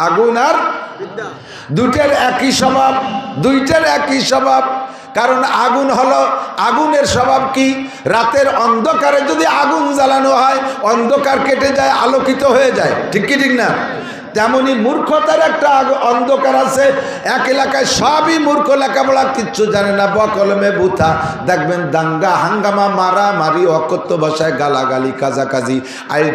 আগুন আর দুইটার একই স্বভাব, দুইটার একই স্বভাব। কারণ আগুন হলো, আগুনের স্বভাব কি? রাতের অন্ধকারে যদি আগুন জ্বালানো হয় অন্ধকার কেটে যায়, আলোকিত হয়ে যায়, ঠিক কি ঠিক না? তেমনি মূর্খতার একটা অন্ধকার আছে। এক এলাকায় সবই মূর্খ, লেখাপড়া কিচ্ছু জানে না, বকলমে বুথা। দেখবেন দাঙ্গা হাঙ্গামা, মারামারি, অকথ্য ভাষায় গালাগালি, কাজাকাজি,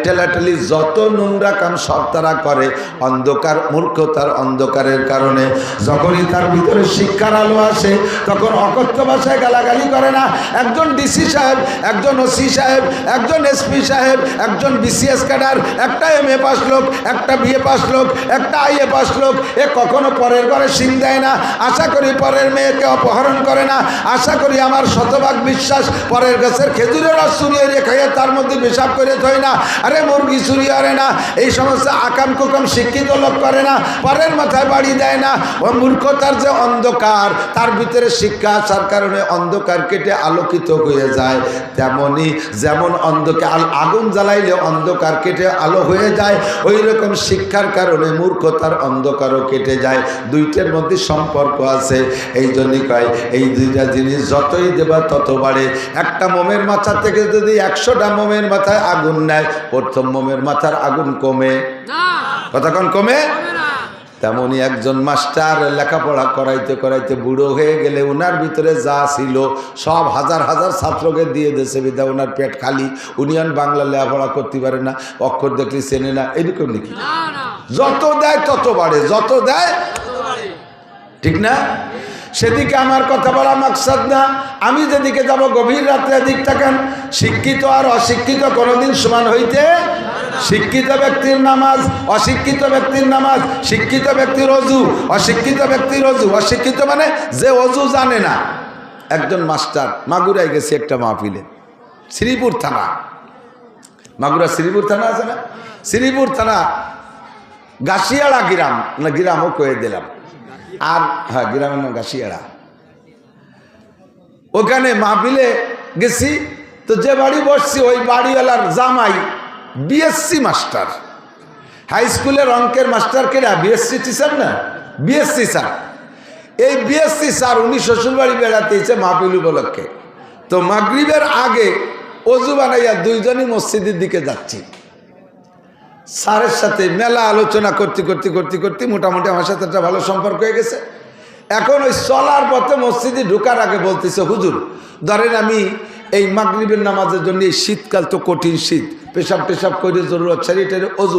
ঠেলাঠেলি, যত নোংরা কাম সব তারা করে অন্ধকার, মূর্খতার অন্ধকারের কারণে। যখনই তার ভিতরে শিক্ষার আলো আসে তখন অকথ্য ভাষায় গালাগালি করে না। একজন ডিসি সাহেব, একজন ওসি সাহেব, একজন এসপি সাহেব, একজন বিসিএস ক্যাডার, একটা MA পাস লোক, একটা BA পাস লোক, একটা IA পাস লোক, এ কখনো পরের ঘরে সিং দেয় না। আশা করি পরের মেয়েকে অপহরণ করে না। আশা করি, আমার শতভাগ বিশ্বাস, পরের গাছের খেজুরের রস চুরিয়ে রেখে তার মধ্যে পেশাব করে থয় না। আরে মুরগি চুরি করে না, এই সমস্ত আকাম কুকাম শিক্ষিত লোক করে না, পরের মাথায় বাড়ি দেয় না। ও মূর্খতার যে অন্ধকার, তার ভিতরে শিক্ষা আসার কারণে অন্ধকার কেটে আলোকিত হয়ে যায়। তেমনি যেমন অন্ধকার আগুন জ্বালাইলে অন্ধকার কেটে আলো হয়ে যায়, ওই রকম শিক্ষার কারণে মূর্খতার অন্ধকারও কেটে যায়। দুইটার মধ্যে সম্পর্ক আছে। এই জন্যই কয়, এই দুইটা জিনিস যতই দেবা তত বাড়ে। একটা মোমের মাথা থেকে যদি 100টা মোমের মাথায় আগুন নেয়, প্রথম মোমের মাথার আগুন কমে, কতক্ষণ কমে? তেমনি একজন মাস্টার লেখাপড়া করাইতে করাইতে বুড়ো হয়ে গেলে ওনার ভিতরে যা ছিল সব হাজার হাজার ছাত্রকে দিয়ে দেশে বিদ্যা, ওনার পেট খালি, উনি আর বাংলা লেখাপড়া করতে পারে না, অক্ষর দেখলে চেনে না, এরকম নাকি? যত দেয় তত বাড়ে, যত দেয়, ঠিক না? সেদিকে আমার কথা বলা মাকসাদ না। আমি যেদিকে যাব গভীর রাত্রে দিক থাকেন। শিক্ষিত আর অশিক্ষিত কোনোদিন সমান হইতে, শিক্ষিত ব্যক্তির নামাজ, অশিক্ষিত ব্যক্তির নামাজ, শিক্ষিত ব্যক্তির অজু, অশিক্ষিত ব্যক্তির অজু। অশিক্ষিত মানে যে অজু জানে না। একজন মাস্টার, মাগুরায় গেছে একটা মাহফিলে, শ্রীপুর থানা, মাগুরা শ্রীপুর থানা আছে না, শ্রীপুর থানা গাছিয়াড়া গ্রাম, না গ্রামও কয়ে দিলাম, আর হ্যাঁ গ্রামের নাম গাছিয়াড়া। ওখানে মাহফিলে গেছি তো যে বাড়ি বসছি ওই বাড়িওয়ালার জামাই BSc মাস্টার, হাই স্কুলের অঙ্কের মাস্টার কেনা, BSc টিচার না, BSc স্যার। এই BSc স্যার উনি শ্বশুরবাড়ি বেড়াতে এসে মাহফিল উপলক্ষে। তো মাগরিবের আগে অজু বানাইয়া দুইজনই মসজিদের দিকে যাচ্ছি। স্যারের সাথে মেলা আলোচনা করতে করতে করতে করতে মোটামুটি আমার সাথে একটা ভালো সম্পর্ক হয়ে গেছে। এখন ওই চলার পথে মসজিদে ঢোকার আগে বলতেছে, হুজুর ধরেন আমি এই মাগরিবের নামাজের জন্য, এই শীতকাল তো কঠিন শীত, পেশাব টেশাব করে জরুরত, শরীরের অজু